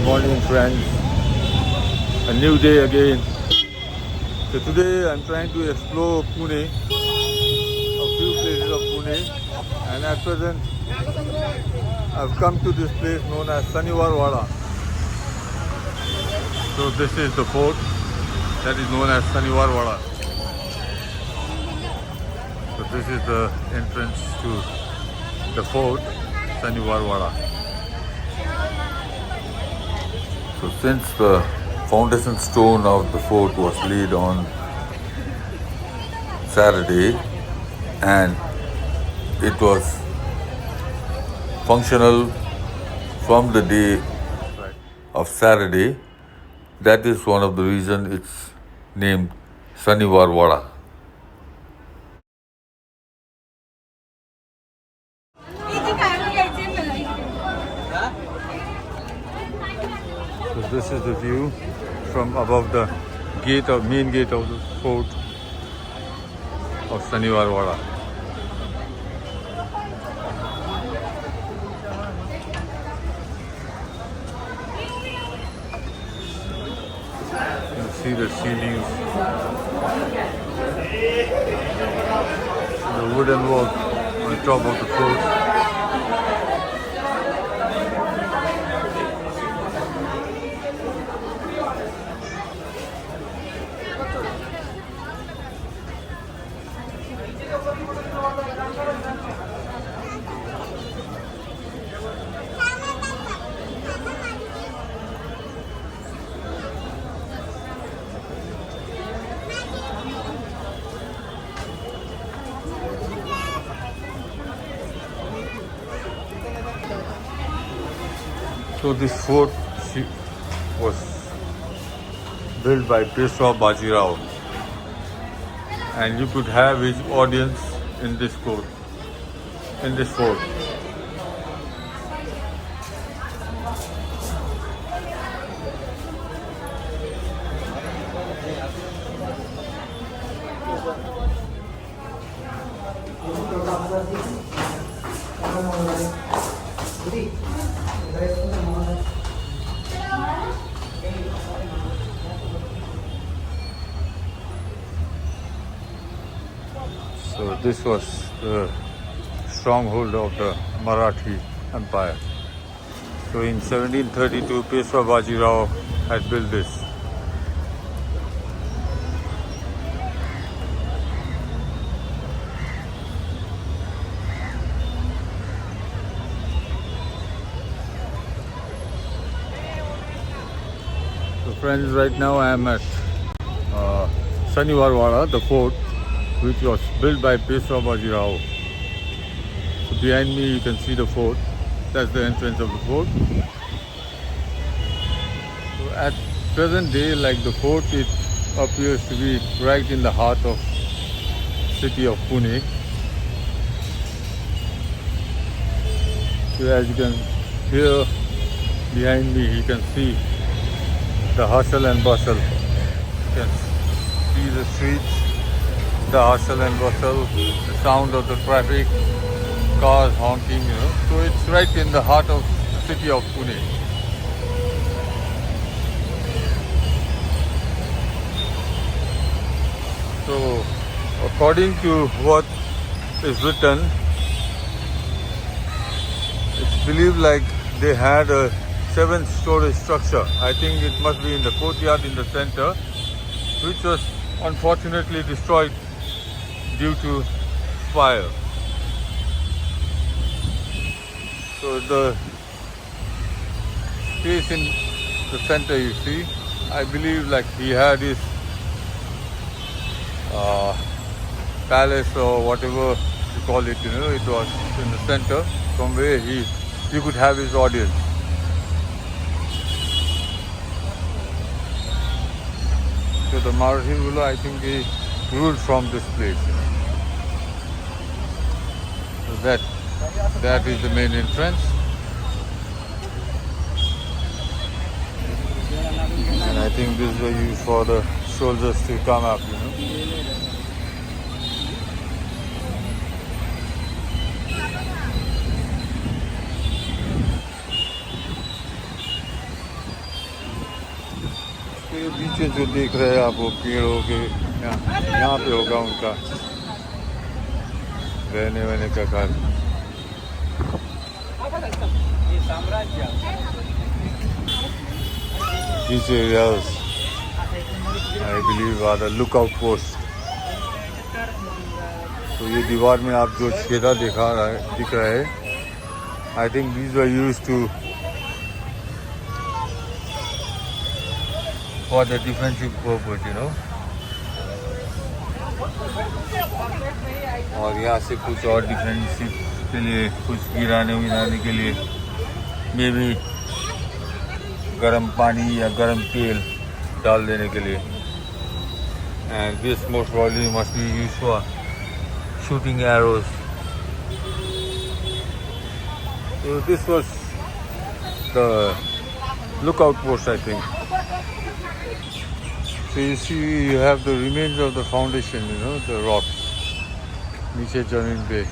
morning, friends. A new day again. So today I'm trying to explore Pune, a few places of Pune, and at present I've come to this place known as Saniwar. So this is the fort that is known as Saniwar. So this is the entrance to the fort, Saniwar. So since the foundation stone of the fort was laid on Saturday and it was functional from the day of Saturday, that is one of the reasons it's named Saniwar. So this is the view from above the main gate of the fort of Saniwar. You see the ceilings, the wooden work on top of the fort. So this fort was built by Peshwa Bajirao, and you could have his audience in this fort. So this was the stronghold of the Marathi Empire. So in 1732, Peshwa Bajirao had built this. So friends, right now I am at Saniwar, the fort, which was built by Peshwa Bajirao. So behind me you can see the fort. That's the entrance of the fort. So at present day, like the fort, it appears to be right in the heart of city of Pune. So as you can hear behind me, you can see the hustle and bustle. You can see the streets, the hustle and bustle, the sound of the traffic, cars honking, So it's right in the heart of the city of Pune. So according to what is written, it's believed like they had a 7-story structure. I think it must be in the courtyard in the center, which was unfortunately destroyed due to fire. So the space in the center, you see, I believe like he had his palace or whatever you call it, it was in the center from where you could have his audience. So the Marathi ruler, I think he ruled from this place. So that is the main entrance. And I think this was used for the soldiers to come up, तो ये बीच जो देख रहे हैं आप वो पेड़ों के यहाँ पे होगा उनका रहने वहने का घर. These areas, I believe, are the lookout post. तो ये दीवार में आप जो छेदा दिख रहा है, I think these were used to for the defensive purpose, you know. और यहाँ से कुछ और डिफेंसिव के लिए, कुछ गिराने के लिए मे भी गर्म पानी या गर्म तेल डाल देने के लिए. And this most probably must be used for shooting arrows. So this was the lookout post, I think. So you see, you have the remains of the foundation, you know, the rock. Niche Jamin Bay.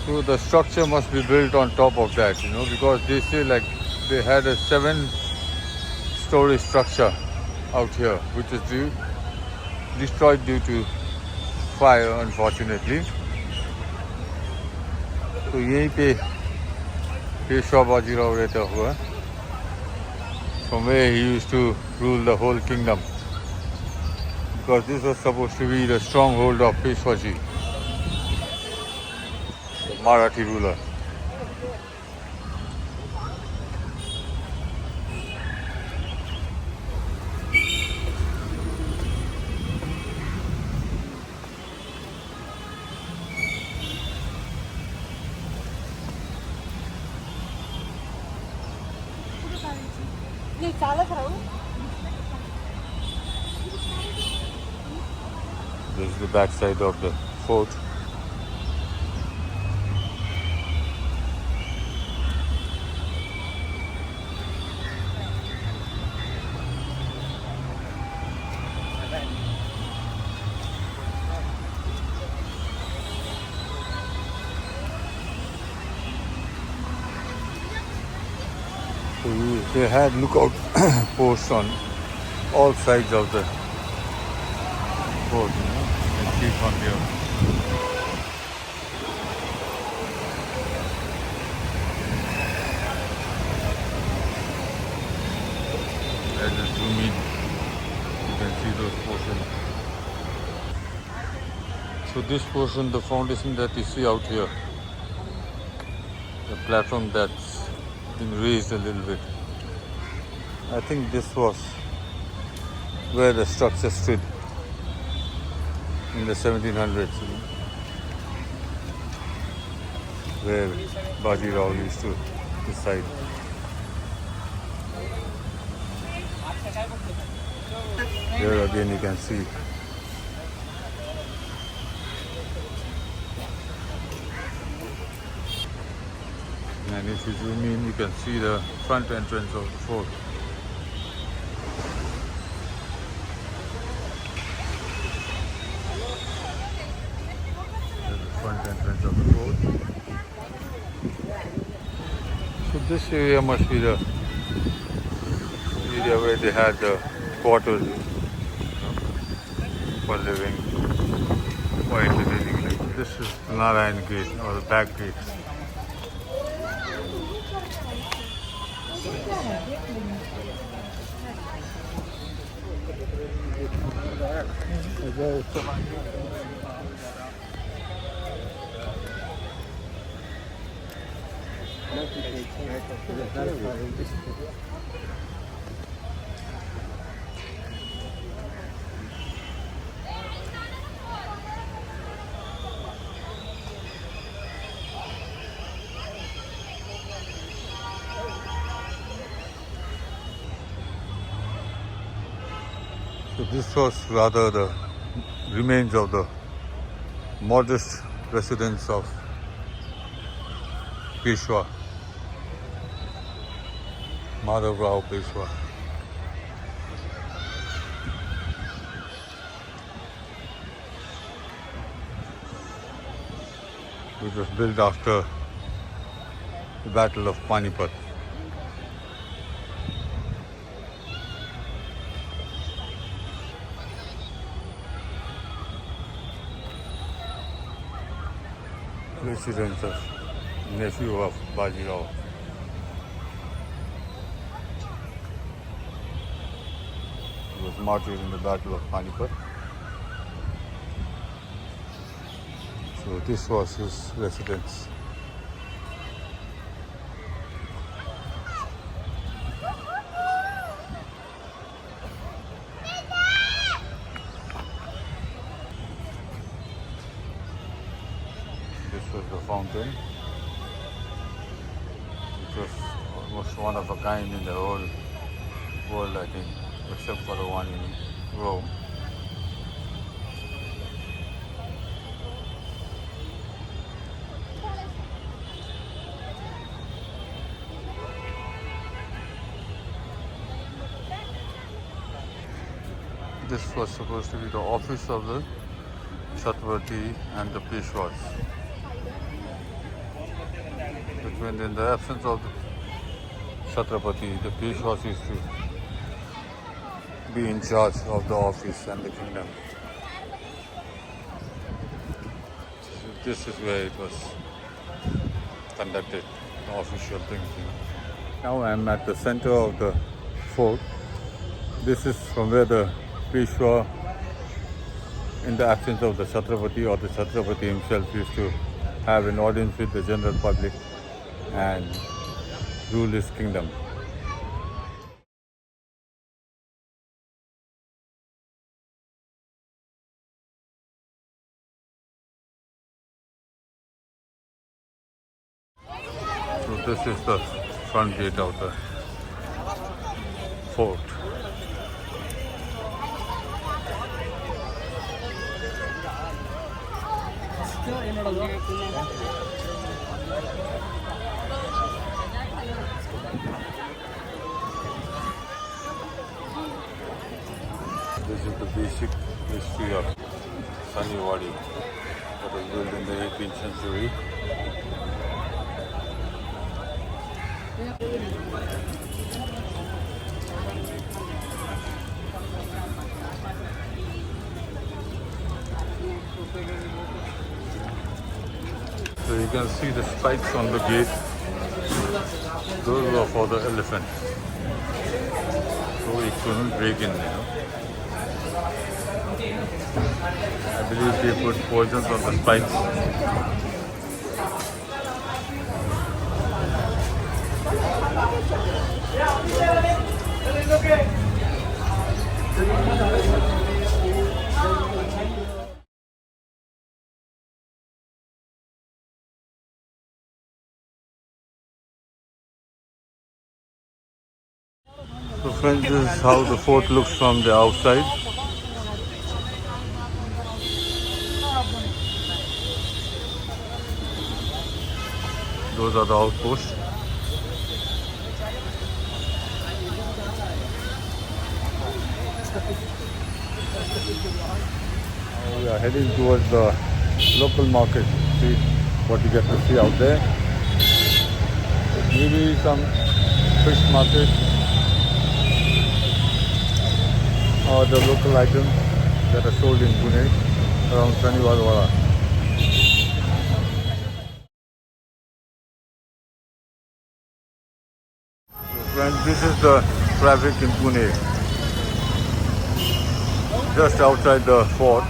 So the structure must be built on top of that, you know, because they say like they had a 7-story structure out here, which is destroyed due to fire, unfortunately. तो यहीं पे पेशवा बाजीराव रहता हुआ, from where he used to rule the whole kingdom, because this was supposed to be the stronghold of Peshwaji, the Marathi ruler. This is the back side of the fort. So they had lookout posts on all sides of the fort, you know, and see from here. As you zoom in, you can see those portions. So this portion, the foundation that you see out here, the platform that's been raised a little bit, I think this was where the structure stood in the 1700s, you know, where Bajirao used to reside. There again you can see and if you zoom in you can see the front entrance of the fort. There's the front entrance of the fort. So this area must be the area where they had the quarters, you know, for living, for entertaining. This is the Narayan Gate or the back gate. So this was rather the remains of the modest residence of Peshwa, Madhav Rao Peshwa. Which was built after the Battle of Panipat. residence of nephew of Bajirao. He was martyred in the Battle of Panipat. So this was his residence. This was the fountain. It was almost one of a kind in the whole world, I think, except for the one in Rome. This was supposed to be the office of the Chhatrapati and the Peshwas. But when in the absence of the Chhatrapati, the Peshwas used to be in charge of the office and the kingdom. So this is where it was conducted, the official things. Now I am at the center of the fort. This is from where the Peshwa, in the absence of the Chhatrapati or the Chhatrapati himself, used to have an audience with the general public and rule his kingdom. So this is the front gate of the fort. This is the basic history of Saniwadi that was built in the 18th century. So you can see the spikes on the gate. Those are for the elephant. So it couldn't break in, I believe they put poisons on the spikes. So friends, this is how the fort looks from the outside. Those are the outposts. Now we are heading towards the local market. See what you get to see out there. Maybe some fish market or the local items that are sold in Pune around Shaniwar. Friends, this is the traffic in Pune, just outside the fort.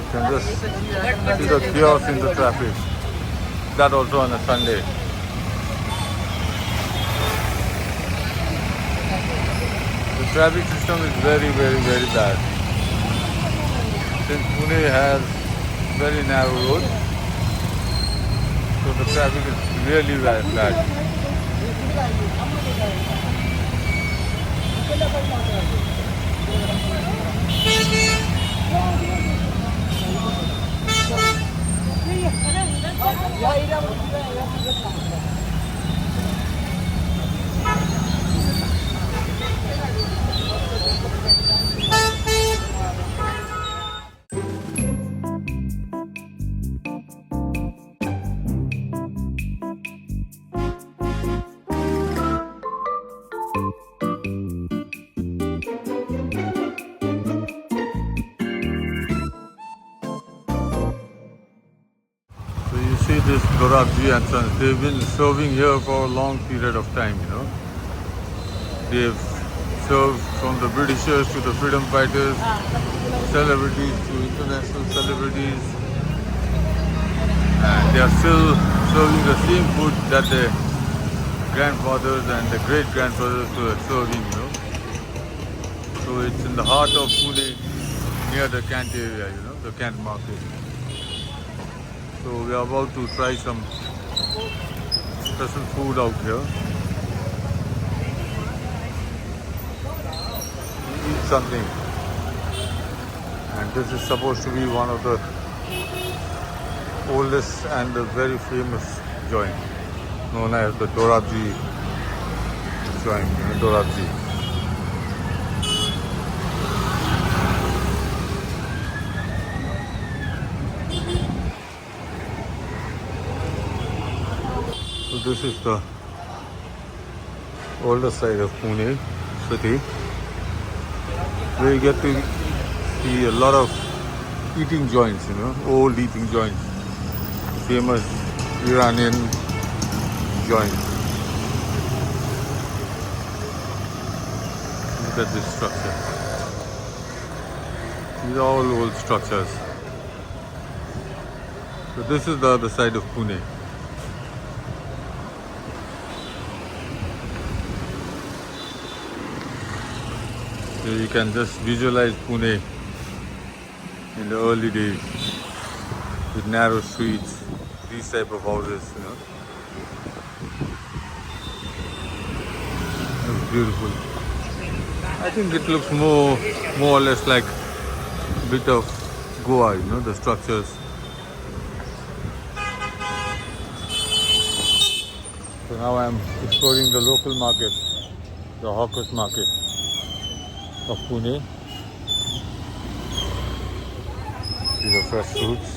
You can just see the chaos in the traffic. That also on a Sunday. The traffic system is very, very, very bad. Since Pune has very narrow roads, so the traffic is really bad. Dorabji and Sanz. They've been serving here for a long period of time, you know. They've served from the Britishers to the freedom fighters, celebrities to international celebrities. And they are still serving the same food that their grandfathers and the great-grandfathers were serving, you know. So it's in the heart of Pune, near the Kant area, you know, the Kant market. So we are about to try some special food out here. Eat something. And this is supposed to be one of the oldest and the very famous joint, known as the Dorabji joint, Dorabji. So this is the older side of Pune city, where you get to see a lot of eating joints, you know, old eating joints, famous Iranian joints. Look at this structure. These are all old structures. So this is the other side of Pune. So you can just visualize Pune in the early days with narrow streets, these type of houses, you know. It's beautiful. I think it looks more or less like a bit of Goa, you know, the structures. So now I'm exploring the local market, the hawkers market of Pune. See the fresh fruits.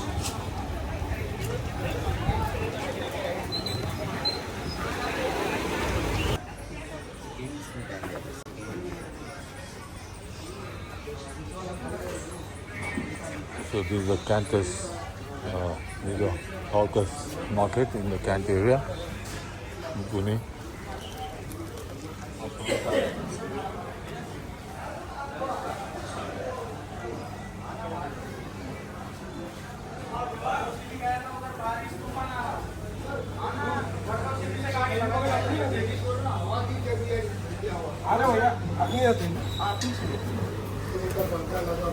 So this is the Cantus, these are hawkers market in the Kant area in Pune.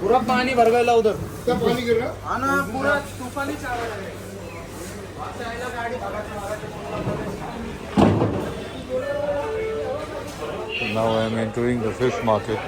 पूरा पानी भर गया उधर। क्या पानी गिर रहा है? हाँ ना, पूरा तूफान ही चाल रहा है। So now I am entering the fish market.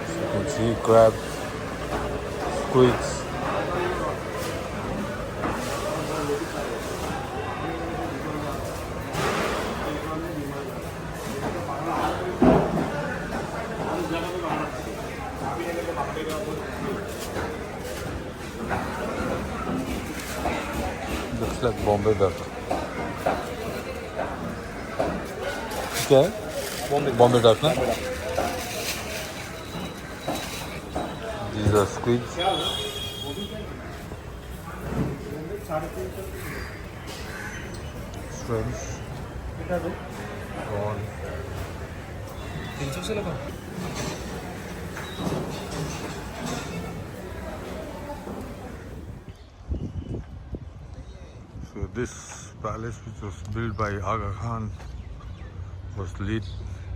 You can see crab, squids. Looks like Bombay duck. क्या है? Bombay duck, ना? These are squids. Shrimps. Prawn. 300 से लगा। So this palace, which was built by Aga Khan, was lit.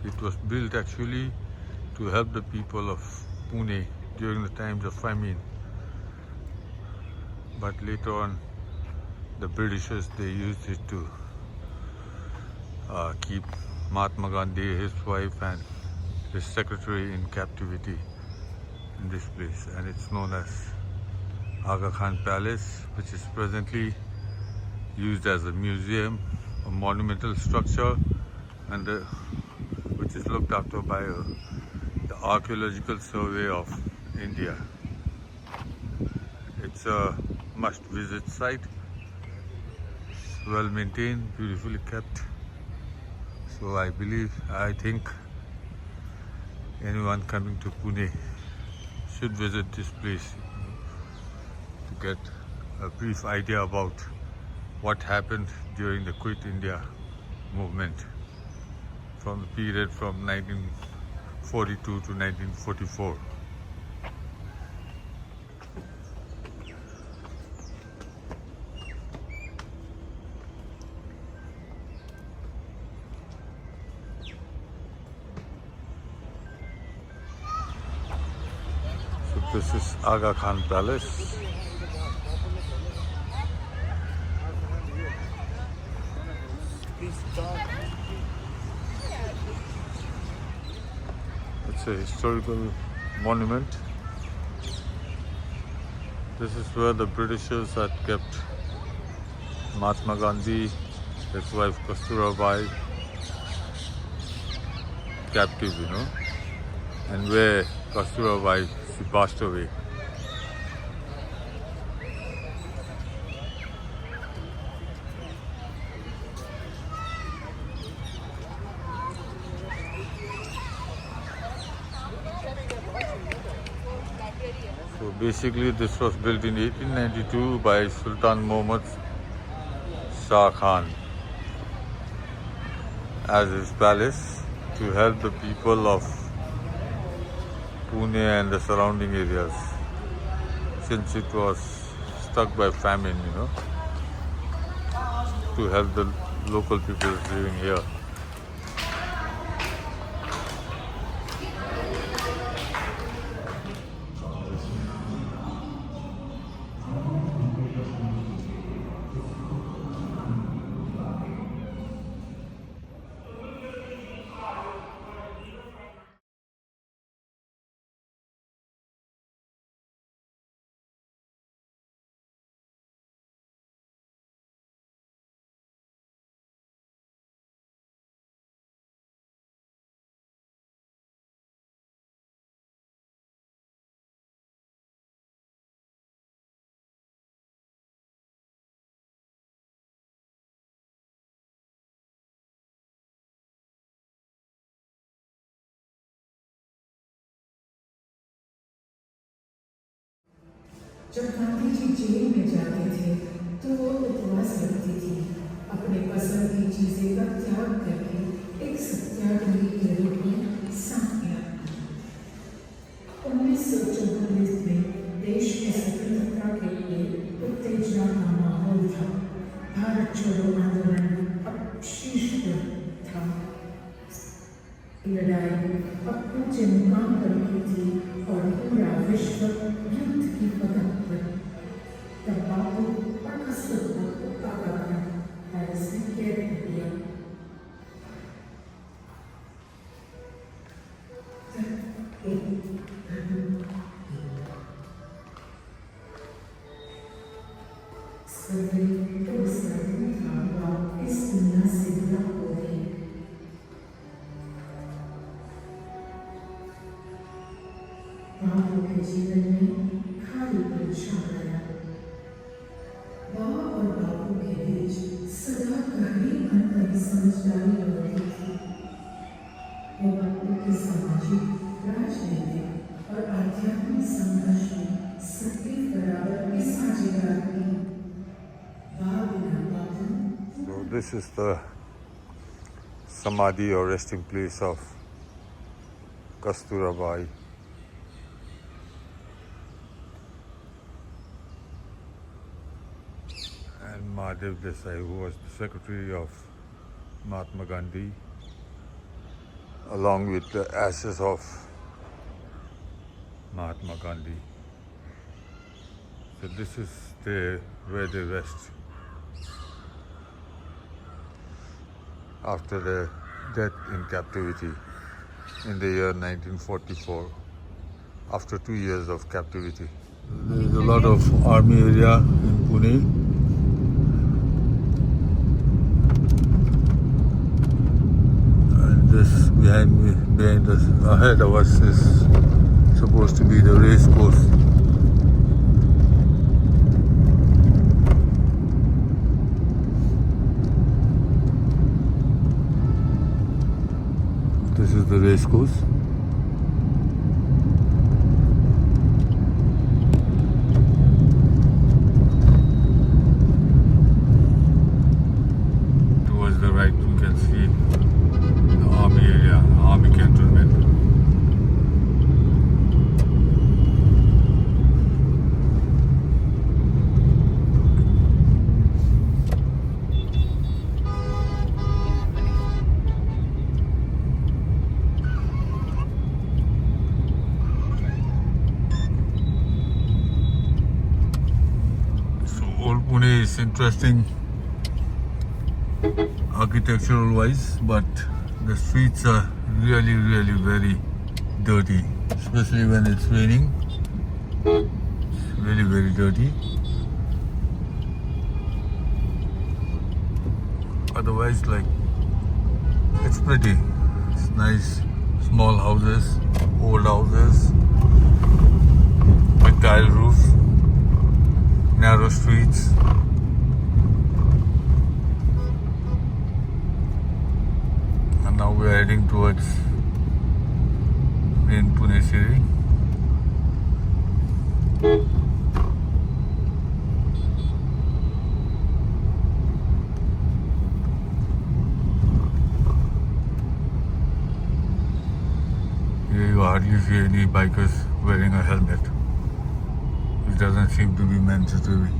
It was built actually to help the people of Pune during the times of famine. But later on, the Britishers, they used it to keep Mahatma Gandhi, his wife and his secretary in captivity in this place, and it's known as Aga Khan Palace, which is presently used as a museum, a monumental structure, and which is looked after by the Archaeological Survey of India. It's a must-visit site. It's well maintained, beautifully kept. So I think anyone coming to Pune should visit this place to get a brief idea about what happened during the Quit India movement from the period from 1942 to 1944. So this is Aga Khan Palace. It's a historical monument. This is where the Britishers had kept Mahatma Gandhi, his wife Kasturabai, captive, and where Kasturabai, she passed away. So basically this was built in 1892 by Sultan Muhammad Shah Khan as his palace to help the people of Pune and the surrounding areas, since it was struck by famine, to help the local people living here. जब Gandhi ji jail में जाते थे तो वो उपवास रखती थी, अपने पसंद की चीजें का त्याग करके एक सत्याग्रही के रूप में सामने आई। 1944 में देश की स्वतंत्रता के लिए उत्तेजना का माहौल था। भारत छोड़ो आंदोलन अब शीर्ष पर था। लड़ाई अब ऊंचे मुकाम पर की थी और पूरा विश्व युद्ध की पकड़ पर। तब बापू और कस्तूरबा को पकड़कर पेरिस में कैद कर दिया। सभी तो सभी था इस दुनिया से विदा हो गई। बापू के जीवन में खालीपन छा गया। बाबा और बापू के बीच सदा गहरी अंतर समझदारी हो रही थी। वो बापू के सामाजिक, राजनीतिक और आध्यात्मिक संघर्ष में सक्रिय बराबर की साझेदार थी। So this is the Samadhi or resting place of Kasturabai. And Mahadev Desai, who was the secretary of Mahatma Gandhi, along with the ashes of Mahatma Gandhi. So this is where they rest after their death in captivity in the year 1944, after 2 years of captivity There is a lot of army area in Pune. And this behind us, ahead of us is supposed to be the race course. This is the race course. Towards the right, you can see the army area, army cantonment. Old Pune is interesting architectural wise, but the streets are really very dirty, especially when it's raining. It's really very dirty. Otherwise, like, it's pretty. It's nice, small houses, old houses with tile roofs, narrow streets. And now we are heading towards main Pune city. Here you hardly see any bikers wearing a helmet. It doesn't seem to be mandatory.